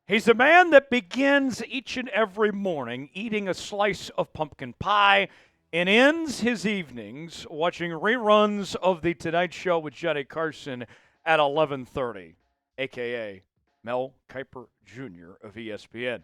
He's a man that begins each and every morning eating a slice of pumpkin pie and ends his evenings watching reruns of The Tonight Show with Johnny Carson at 11:30, aka Mel Kiper Jr. of ESPN.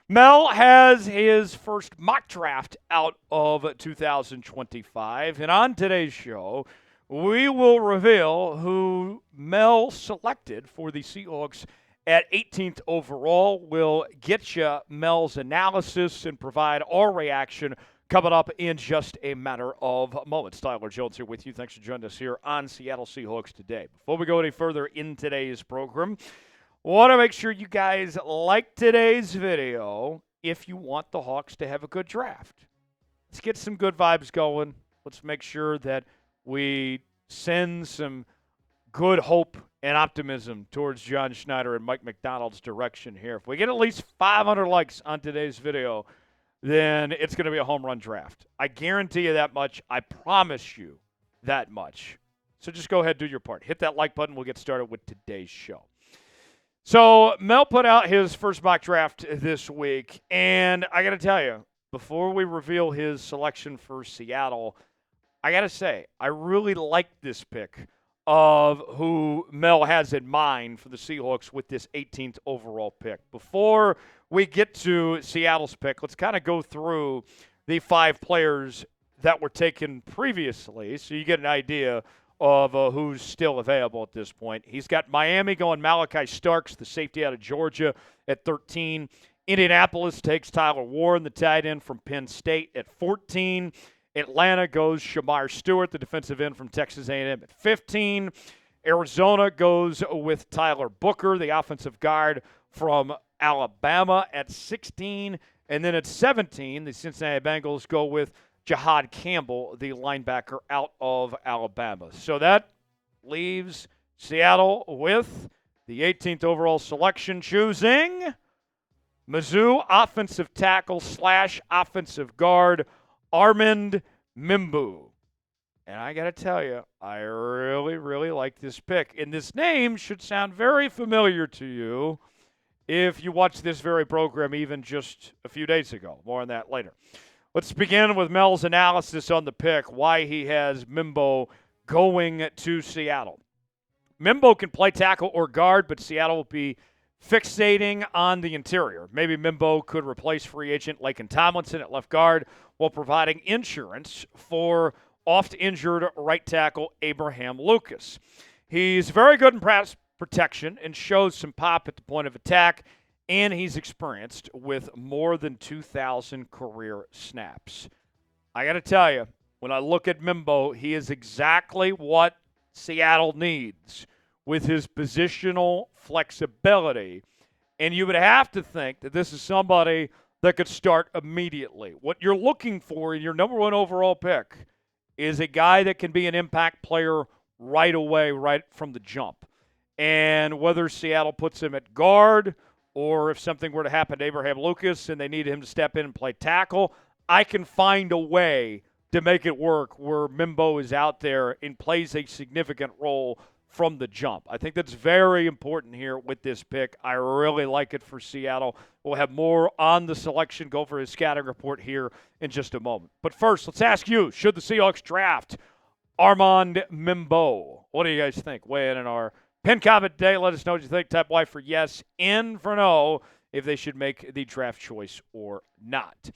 Mel has his first mock draft out of 2025, and on today's show, we will reveal who Mel selected for the Seahawks at 18th overall. We'll get you Mel's analysis and provide our reaction coming up in just a matter of moments. Tyler Jones here with you. Thanks for joining us here on Seattle Seahawks Today. Before we go any further in today's program, want to make sure you guys like today's video if you want the Hawks to have a good draft. Let's get some good vibes going. Let's make sure that we send some good hope and optimism towards John Schneider and Mike Macdonald's direction here. If we get at least 500 likes on today's video, then it's going to be a home run draft. I guarantee you that much. I promise you that much. So just go ahead and do your part. Hit that like button. We'll get started with today's show. So Mel put out his first mock draft this week, and I got to tell you, before we reveal his selection for Seattle, I got to say, I really like this pick of who Mel has in mind for the Seahawks with this 18th overall pick. Before we get to Seattle's pick, let's kind of go through the 5 players that were taken previously so you get an idea of who's still available at this point. He's got Miami going Malachi Starks, the safety out of Georgia, at 13. Indianapolis takes Tyler Warren, the tight end from Penn State, at 14. Atlanta goes Shedeur Stewart, the defensive end from Texas A&M, at 15. Arizona goes with Tyler Booker, the offensive guard from Alabama, at 16. And then at 17, the Cincinnati Bengals go with Jahad Campbell, the linebacker out of Alabama. So that leaves Seattle with the 18th overall selection, choosing Mizzou offensive tackle / offensive guard Armand Membou. And I got to tell you, I really, really like this pick. And this name should sound very familiar to you if you watched this very program even just a few days ago. More on that later. Let's begin with Mel's analysis on the pick, why he has Membou going to Seattle. Membou can play tackle or guard, but Seattle will be fixating on the interior. Maybe Membou could replace free agent Laken Tomlinson at left guard while providing insurance for oft-injured right tackle Abraham Lucas. He's very good in pass protection and shows some pop at the point of attack, and he's experienced with more than 2,000 career snaps. I got to tell you, when I look at Membou, he is exactly what Seattle needs with his positional flexibility. And you would have to think that this is somebody that could start immediately. What you're looking for in your number 1 overall pick is a guy that can be an impact player right away, right from the jump. And whether Seattle puts him at guard or if something were to happen to Abraham Lucas and they need him to step in and play tackle, I can find a way to make it work where Membou is out there and plays a significant role from the jump. I think that's very important here with this pick. I really like it for Seattle. We'll have more on the selection, go for his scouting report here in just a moment. But first, let's ask you, should the Seahawks draft Armand Membou? What do you guys think? Weigh in our pin comment today. Let us know what you think. Type Y for yes, N for no, if they should make the draft choice or not.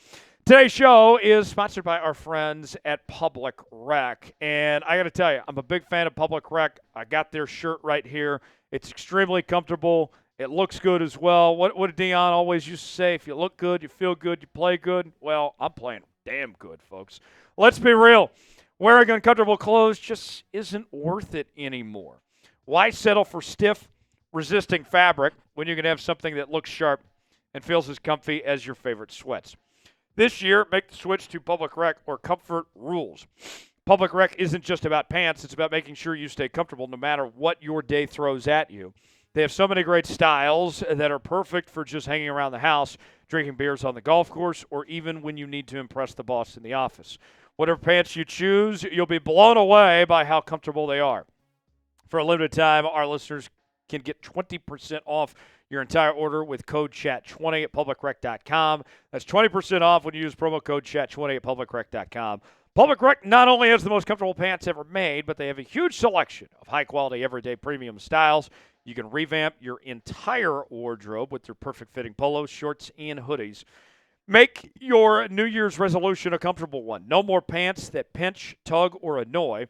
Today's show is sponsored by our friends at Public Rec. And I got to tell you, I'm a big fan of Public Rec. I got their shirt right here. It's extremely comfortable. It looks good as well. What did Dion always used to say? If you look good, you feel good, you play good. Well, I'm playing damn good, folks. Let's be real. Wearing uncomfortable clothes just isn't worth it anymore. Why settle for stiff, resisting fabric when you can have something that looks sharp and feels as comfy as your favorite sweats? This year, make the switch to Public Rec or Comfort Rules. Public Rec isn't just about pants. It's about making sure you stay comfortable no matter what your day throws at you. They have so many great styles that are perfect for just hanging around the house, drinking beers on the golf course, or even when you need to impress the boss in the office. Whatever pants you choose, you'll be blown away by how comfortable they are. For a limited time, our listeners can get 20% off your entire order with code CHAT20 at publicrec.com. That's 20% off when you use promo code CHAT20 at publicrec.com. Public Rec not only has the most comfortable pants ever made, but they have a huge selection of high-quality, everyday premium styles. You can revamp your entire wardrobe with their perfect-fitting polos, shorts, and hoodies. Make your New Year's resolution a comfortable one. No more pants that pinch, tug, or annoy.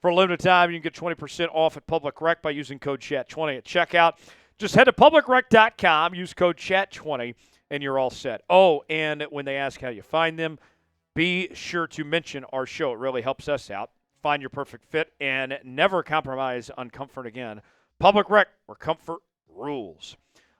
For a limited time, you can get 20% off at Public Rec by using code CHAT20 at checkout. Just head to publicrec.com, use code CHAT20, and you're all set. Oh, and when they ask how you find them, be sure to mention our show. It really helps us out. Find your perfect fit and never compromise on comfort again. Public Rec, where comfort rules.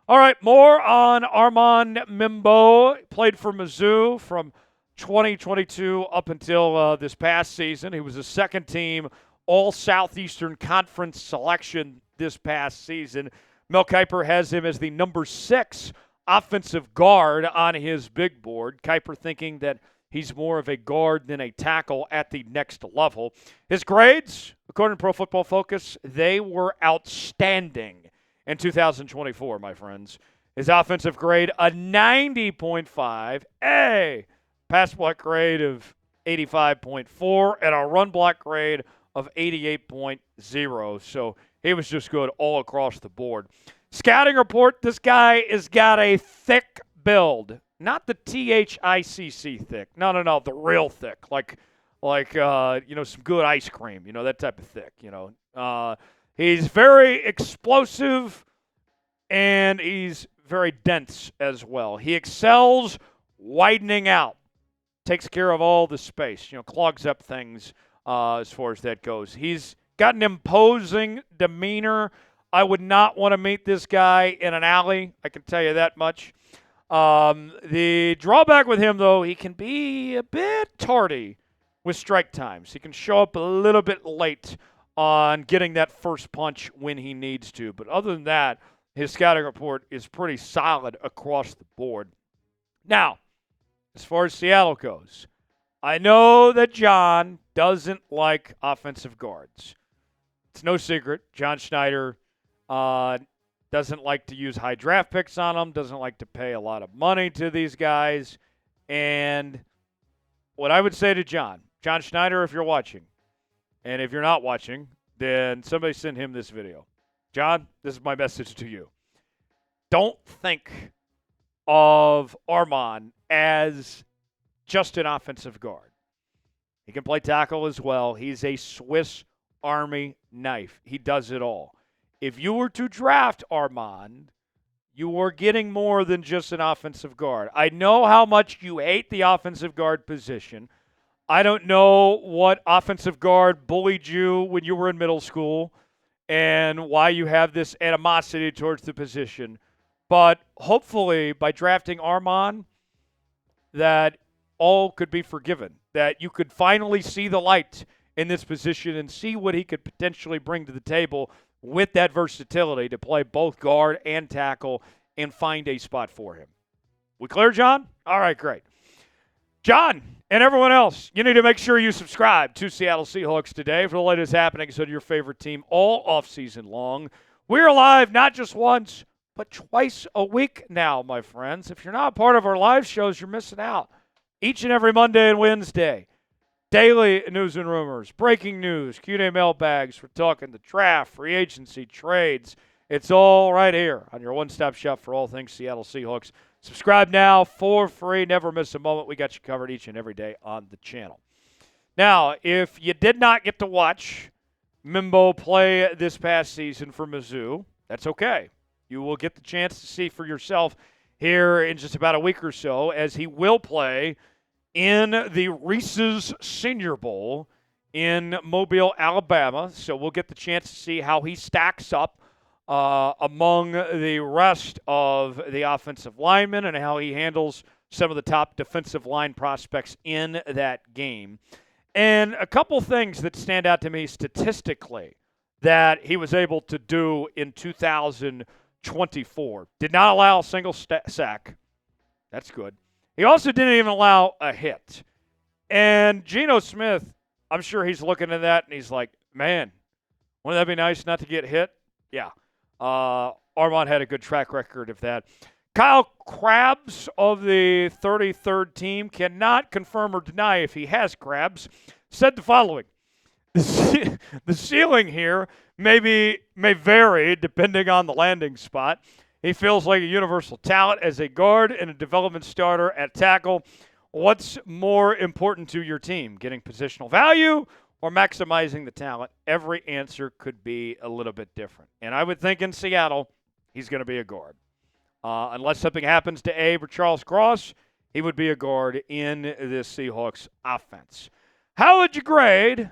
All right, more on Armand Membou. Played for Mizzou from 2022 up until this past season. He was a second-team All-Southeastern Conference selection this past season. Mel Kiper has him as the number 6 offensive guard on his big board. Kiper thinking that he's more of a guard than a tackle at the next level. His grades, according to Pro Football Focus, they were outstanding in 2024, my friends. His offensive grade, a 90.5, a pass block grade of 85.4, and a run block grade of 88.0. So he was just good all across the board. Scouting report, this guy has got a thick build. Not the THICC thick. No, the real thick. Like some good ice cream, that type of thick, He's very explosive, and he's very dense as well. He excels widening out. Takes care of all the space, clogs up things as far as that goes. He's got an imposing demeanor. I would not want to meet this guy in an alley. I can tell you that much. The drawback with him, though, he can be a bit tardy with strike times. He can show up a little bit late on getting that first punch when he needs to. But other than that, his scouting report is pretty solid across the board. Now, as far as Seattle goes, I know that John doesn't like offensive guards. It's no secret. John Schneider doesn't like to use high draft picks on them, doesn't like to pay a lot of money to these guys. And what I would say to John Schneider, if you're watching, and if you're not watching, then somebody send him this video. John, this is my message to you. Don't think of Armand as just an offensive guard. He can play tackle as well. He's a Swiss Army knife. He does it all. If you were to draft Armand, you are getting more than just an offensive guard. I know how much you hate the offensive guard position. I don't know what offensive guard bullied you when you were in middle school and why you have this animosity towards the position. But hopefully by drafting Armand, that all could be forgiven, that you could finally see the light in this position and see what he could potentially bring to the table with that versatility to play both guard and tackle and find a spot for him. We clear, John? All right, great. John and everyone else, you need to make sure you subscribe to Seattle Seahawks Today for the latest happenings on your favorite team all offseason long. We're live not just once, but twice a week now, my friends. If you're not part of our live shows, you're missing out. Each and every Monday and Wednesday. Daily news and rumors, breaking news, Q&A mailbags. We're talking the draft, free agency, trades. It's all right here on your one-stop shop for all things Seattle Seahawks. Subscribe now for free. Never miss a moment. We got you covered each and every day on the channel. Now, if you did not get to watch Membou play this past season for Mizzou, that's okay. You will get the chance to see for yourself here in just about a week or so, as he will play in the Reese's Senior Bowl in Mobile, Alabama. So we'll get the chance to see how he stacks up among the rest of the offensive linemen and how he handles some of the top defensive line prospects in that game. And a couple things that stand out to me statistically that he was able to do in 2024. Did not allow a single sack. That's good. He also didn't even allow a hit. And Geno Smith, I'm sure he's looking at that and he's like, man, wouldn't that be nice not to get hit? Yeah. Armand had a good track record of that. Kyle Krabs of the 33rd team cannot confirm or deny if he has crabs, said the following. The ceiling here may vary depending on the landing spot. He feels like a universal talent as a guard and a development starter at tackle. What's more important to your team, getting positional value or maximizing the talent? Every answer could be a little bit different. And I would think in Seattle, he's going to be a guard. Unless something happens to Abe or Charles Cross, he would be a guard in this Seahawks offense. How would you grade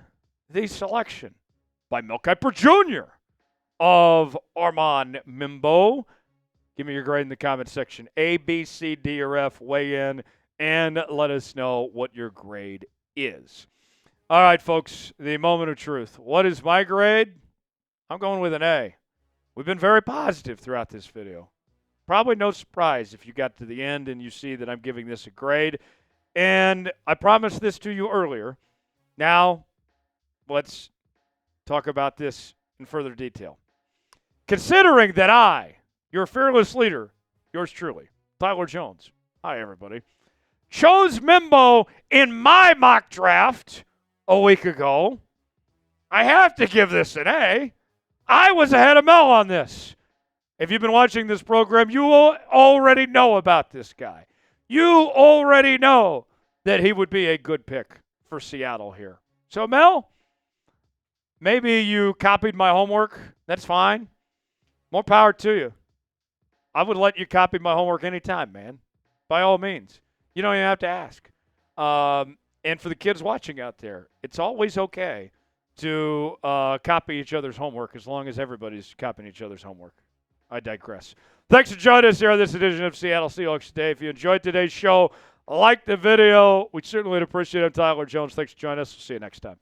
the selection by Mel Kiper Jr. of Armand Membou? Give me your grade in the comment section. A, B, C, D, or F. Weigh in and let us know what your grade is. All right, folks, the moment of truth. What is my grade? I'm going with an A. We've been very positive throughout this video. Probably no surprise if you got to the end and you see that I'm giving this a grade. And I promised this to you earlier. Now, let's talk about this in further detail. Considering that I, your fearless leader, yours truly, Tyler Jones, hi everybody, chose Membou in my mock draft a week ago, I have to give this an A. I was ahead of Mel on this. If you've been watching this program, you already know about this guy. You already know that he would be a good pick for Seattle here. So, Mel, maybe you copied my homework. That's fine. More power to you. I would let you copy my homework anytime, man. By all means. You don't even have to ask. And for the kids watching out there, it's always okay to copy each other's homework as long as everybody's copying each other's homework. I digress. Thanks for joining us here on this edition of Seattle Seahawks Today. If you enjoyed today's show, like the video. We certainly would appreciate it. I'm Tyler Jones. Thanks for joining us. We'll see you next time.